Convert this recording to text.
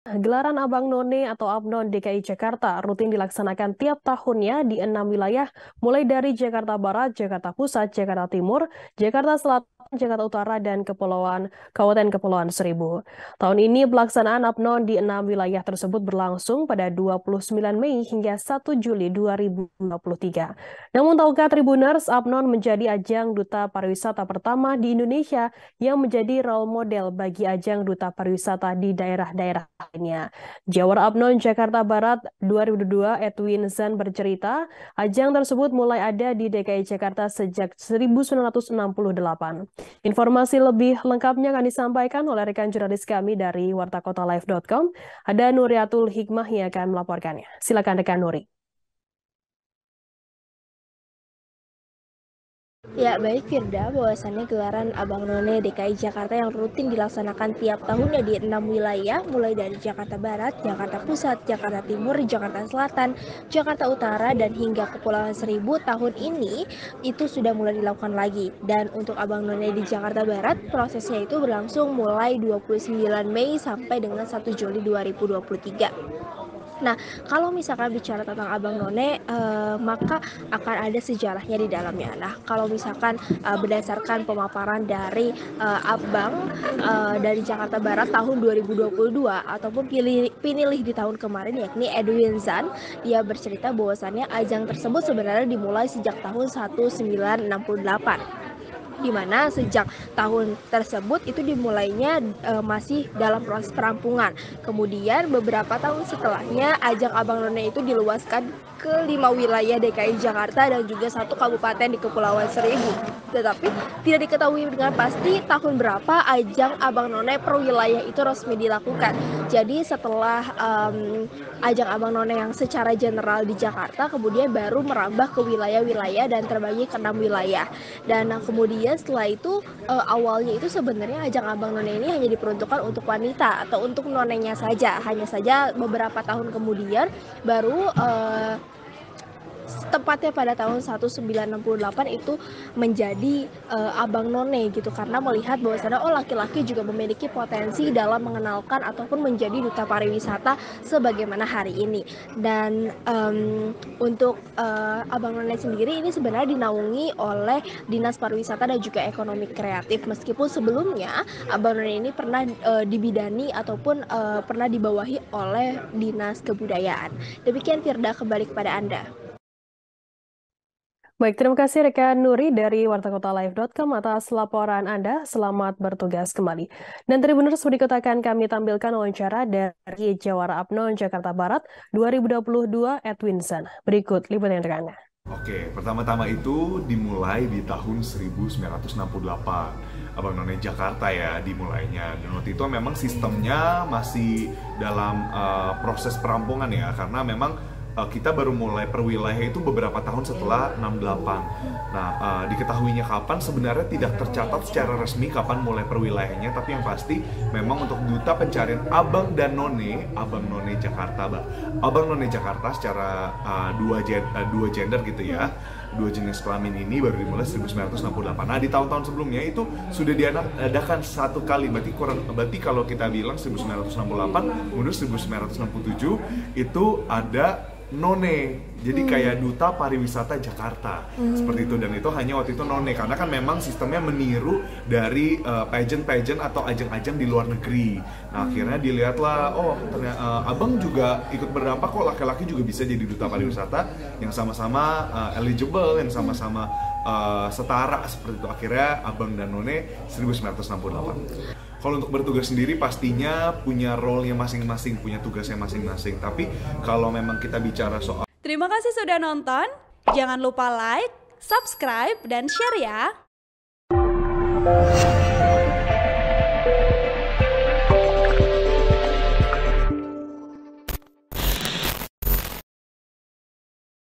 Gelaran Abang None atau Abnon DKI Jakarta rutin dilaksanakan tiap tahunnya di 6 wilayah, mulai dari Jakarta Barat, Jakarta Pusat, Jakarta Timur, Jakarta Selatan, Jakarta Utara, dan Kabupaten Kepulauan Seribu. Tahun ini pelaksanaan Abnon di 6 wilayah tersebut berlangsung pada 29 Mei hingga 1 Juli 2023. Namun tahukah Tribuners, Abnon menjadi ajang duta pariwisata pertama di Indonesia yang menjadi role model bagi ajang duta pariwisata di daerah-daerah lainnya. Jawara Abnon Jakarta Barat 2002 Edwin Zan bercerita, ajang tersebut mulai ada di DKI Jakarta sejak 1968. Informasi lebih lengkapnya akan disampaikan oleh rekan jurnalis kami dari wartakotalive.com. Ada Nuriatul Hikmah yang akan melaporkannya. Silakan rekan Nuri. Ya, baik Firda, bahwasannya gelaran Abang None DKI Jakarta yang rutin dilaksanakan tiap tahunnya di 6 wilayah, mulai dari Jakarta Barat, Jakarta Pusat, Jakarta Timur, Jakarta Selatan, Jakarta Utara, dan hingga Kepulauan Seribu tahun ini itu sudah mulai dilakukan lagi. Dan untuk Abang None di Jakarta Barat, prosesnya itu berlangsung mulai 29 Mei sampai dengan 1 Juli 2023. Nah, kalau misalkan bicara tentang Abang None, maka akan ada sejarahnya di dalamnya. Nah, kalau misalkan berdasarkan pemaparan dari Abang dari Jakarta Barat tahun 2022 ataupun pinilih di tahun kemarin, yakni Edwin Zan, dia bercerita bahwasannya ajang tersebut sebenarnya dimulai sejak tahun 1968. Di mana sejak tahun tersebut itu dimulainya masih dalam proses perampungan. Kemudian beberapa tahun setelahnya ajang Abang None itu diluaskan ke 5 wilayah DKI Jakarta dan juga 1 kabupaten di Kepulauan Seribu. Tetapi tidak diketahui dengan pasti tahun berapa ajang Abang None per wilayah itu resmi dilakukan. Jadi setelah ajang Abang None yang secara general di Jakarta, kemudian baru merambah ke wilayah-wilayah dan terbagi ke 6 wilayah. Dan kemudian setelah itu awalnya itu sebenarnya ajang Abang None ini hanya diperuntukkan untuk wanita atau untuk nonenya saja. Hanya saja beberapa tahun kemudian baru tepatnya pada tahun 1968 itu menjadi Abang None gitu, karena melihat bahwasannya laki-laki juga memiliki potensi dalam mengenalkan ataupun menjadi duta pariwisata sebagaimana hari ini. Dan untuk Abang None sendiri ini sebenarnya dinaungi oleh Dinas Pariwisata dan juga Ekonomi Kreatif, meskipun sebelumnya Abang None ini pernah dibidani ataupun pernah dibawahi oleh Dinas Kebudayaan. Demikian Firda, kembali kepada Anda. Baik, terima kasih rekan Nuri dari wartakotalive.com atas laporan Anda. Selamat bertugas kembali. Dan Tribuners, berikut akan kami tampilkan wawancara dari Jawara Abnon Jakarta Barat 2022 Edwin Zan. Berikut liputan untuk Anda. Oke, pertama-tama itu dimulai di tahun 1968. Abang None Jakarta ya dimulainya. Dan waktu itu memang sistemnya masih dalam proses perampungan ya, karena memang kita baru mulai per wilayah itu beberapa tahun setelah 68. Nah, diketahuinya kapan sebenarnya tidak tercatat secara resmi kapan mulai per wilayahnya, tapi yang pasti memang untuk duta pencarian Abang dan None, Abang None Jakarta, Abang None Jakarta secara dua gender gitu ya. Dua jenis kelamin ini baru dimulai 1968. Nah, di tahun-tahun sebelumnya itu sudah diadakan satu kali, berarti kalau kita bilang 1968, kemudian 1967 itu ada None, jadi kayak duta pariwisata Jakarta seperti itu. Dan itu hanya waktu itu None, karena kan memang sistemnya meniru dari pageant atau ajang-ajang di luar negeri. Nah, akhirnya dilihatlah, ternyata Abang juga ikut berdampak kok, laki-laki juga bisa jadi duta pariwisata yang sama-sama eligible, yang sama-sama setara seperti itu. Akhirnya Abang dan None 1968. Kalau untuk bertugas sendiri pastinya punya role-nya masing-masing, punya tugasnya masing-masing. Tapi kalau memang kita bicara soal... Terima kasih sudah nonton. Jangan lupa like, subscribe, dan share ya.